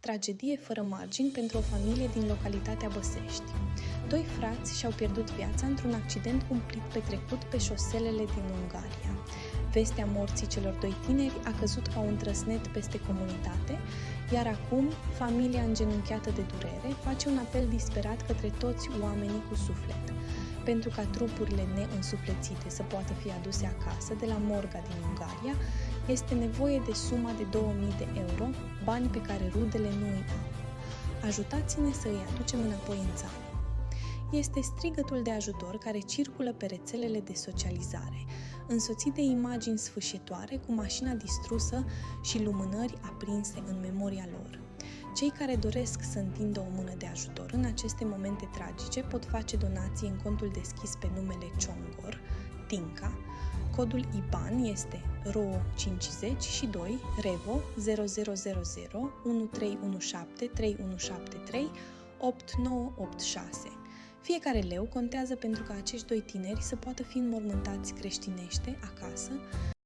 Tragedie fără margini pentru o familie din localitatea Băsești. Doi frați și-au pierdut viața într-un accident cumplit petrecut pe șoselele din Ungaria. Vestea morții celor doi tineri a căzut ca un trăsnet peste comunitate, iar acum familia îngenunchiată de durere face un apel disperat către toți oamenii cu suflet. Pentru ca trupurile neînsuflețite să poată fi aduse acasă de la morga din Ungaria, este nevoie de suma de 2000 de euro, bani pe care rudele nu îi au. Ajutați-ne să îi aducem înapoi în țară. Este strigătul de ajutor care circulă pe rețelele de socializare, însoțit de imagini sfâșietoare cu mașina distrusă și lumânări aprinse în memoria lor. Cei care doresc să întindă o mână de ajutor în aceste momente tragice pot face donații în contul deschis pe numele Ciongor, Tinca. Codul IBAN este RO 52 REVO 0000 1317 3173 8986. Fiecare leu contează pentru ca acești doi tineri să poată fi înmormântați creștinește acasă,